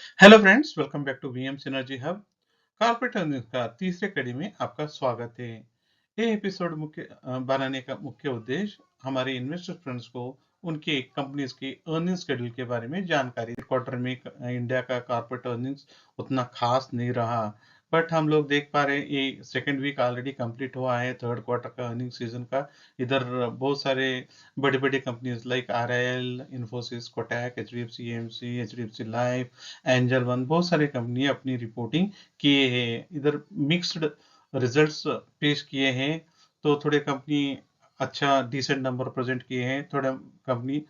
Hello friends, welcome back to VM Synergy Hub. Corporate earnings का तीसरे कड़ी में आपका स्वागत है। ये एपिसोड बनाने का मुख्य उद्देश्य हमारे इन्वेस्टर फ्रेंड्स को उनके कंपनीज की अर्निंग शेड्यूल के बारे में जानकारी। क्वार्टर में इंडिया का कॉर्पोरेट अर्निंग्स उतना खास नहीं रहा, बट हम लोग देख पा रहे हैं ये सेकेंड वीक ऑलरेडी कंप्लीट हुआ है थर्ड क्वार्टर का अर्निंग सीजन का। इधर बहुत सारे बड़े बड़े companies like RIL, Infosys, Kotak, HDFC AMC, HDFC life, angel one, बहुत सारे कंपनी अपनी रिपोर्टिंग किए हैं। इधर मिक्स्ड रिजल्ट्स पेश किए हैं, तो थोड़े कंपनी अच्छा डिसेंट नंबर प्रेजेंट किए हैं, थोड़ा कंपनी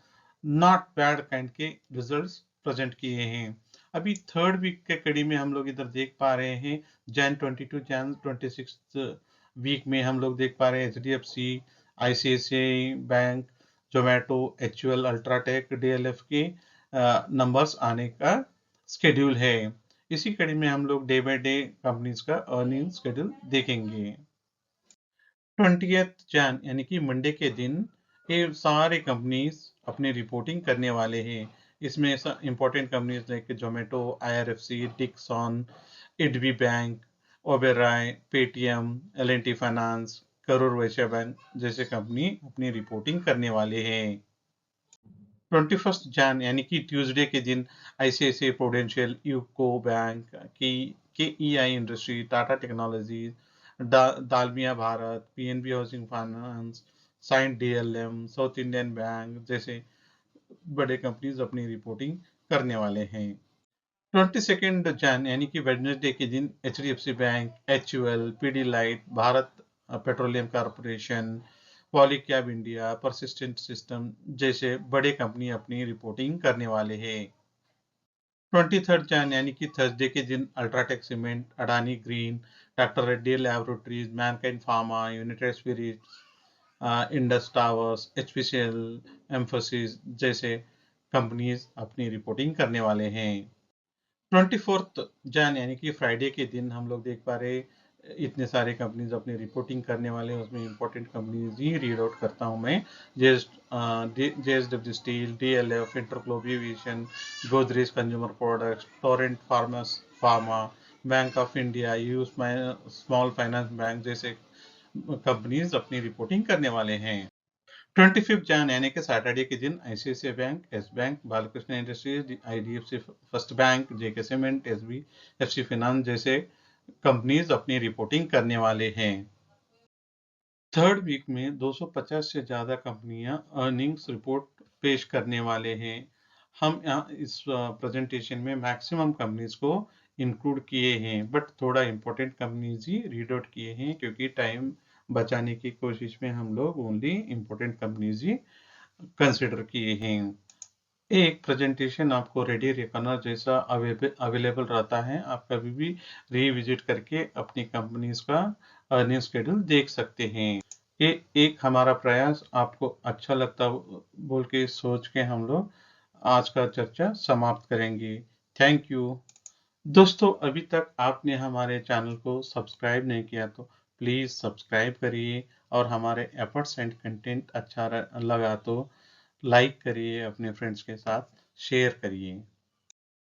नॉट बैड काइंड के रिजल्ट्स प्रेजेंट किए हैं। अभी थर्ड वीक के कड़ी में हम लोग इधर देख पा रहे हैं जैन 22 जैन 26 वीक में हम लोग देख पा रहे हैं HDFC, ICICI bank, Zomato, HUL, UltraTech, DLF के नंबर्स आने का स्केड्यूल है। इसी कड़ी में हम लोग डे बाय डे कंपनीज का अर्निंग स्केड्यूल देखेंगे। 20th जैन यानी कि मंडे के दिन ये सारे कंपनीज अपनी रिपोर्टिंग करने वाले हैं। इसमें important companies like Zomato, IRFC, Dixon, IDBI bank, Oberoi, Paytm, L&T finance, Karur Vysya bank जैसे कंपनी अपनी रिपोर्टिंग करने वाले हैं। 21 जैन यानी कि ट्यूसडे के दिन आईसीआईसीआई प्रूडेंशियल, यूको बैंक की, KEI industry, Tata technologies, Dalmia Bharat, PNB housing finance, Cyient DLM, South Indian bank जैसे बड़े कंपनीज अपनी रिपोर्टिंग करने वाले हैं। 22 जैन यानी कि वेडनेसडे के दिन HDFC bank, HUL, PD light, Bharat petroleum corporation, Polycab India, persistent system जैसे बड़े कंपनी अपनी रिपोर्टिंग करने वाले हैं। 23 जैन यानी कि थर्सडे के दिन UltraTech cement, Adani green, doctor Reddy laboratories, Mankind Pharma, United Spirits, Indus Towers, HPCL, Mphasis जैसे कंपनीज अपनी रिपोर्टिंग करने वाले हैं। 24 जैन यानी कि फ्राइडे के दिन हम लोग देख पा रहे इतने सारे कंपनीज अपनी रिपोर्टिंग करने वाले हैं। उसमें इंपॉर्टेंट कंपनीज ही रीड आउट करता हूं मैं। JSW steel, DLF, InterGlobe aviation, Godrej consumer products, Torrent pharma, bank of India, you small finance bank जैसे कंपनीज अपनी रिपोर्टिंग करने वाले हैं। 25 जैन यानी कि सैटरडे के दिन ICICI bank, Yes bank, Balkrishna industries, IDFC first bank, JK cement, SBFC finance जैसे कंपनीज अपनी रिपोर्टिंग करने वाले हैं। थर्ड वीक में 250 से ज्यादा कंपनियां अर्निंग्स रिपोर्ट पेश करने वाले हैं। हम यहाँ इस प्रेजेंटेशन में मैक्सिमम कंपनीज को इंक्लूड किए हैं, बट थोड़ा इंपॉर्टेंट कंपनीज ही रीड आउट किए हैं क्योंकि टाइम बचाने की कोशिश में हम लोग ओनली इंपॉर्टेंट कंपनीज ही कंसिडर किए हैं। एक प्रेजेंटेशन आपको रेडी रिकॉर्नर जैसा अवेलेबल रहता है, आप कभी भी रिविजिट करके अपनी कंपनीज का अर्निंग शेड्यूल देख सकते हैं। ये एक हमारा प्रयास आपको अच्छा लगता बोल के सोच के हम लोग आज का चर्चा समाप्त करेंगे। थैंक यू दोस्तों। अभी तक आपने हमारे चैनल को सब्सक्राइब नहीं किया तो प्लीज सब्सक्राइब करिए, और हमारे एफर्ट्स एंड कंटेंट अच्छा लगा तो लाइक करिए, अपने फ्रेंड्स के साथ शेयर करिए।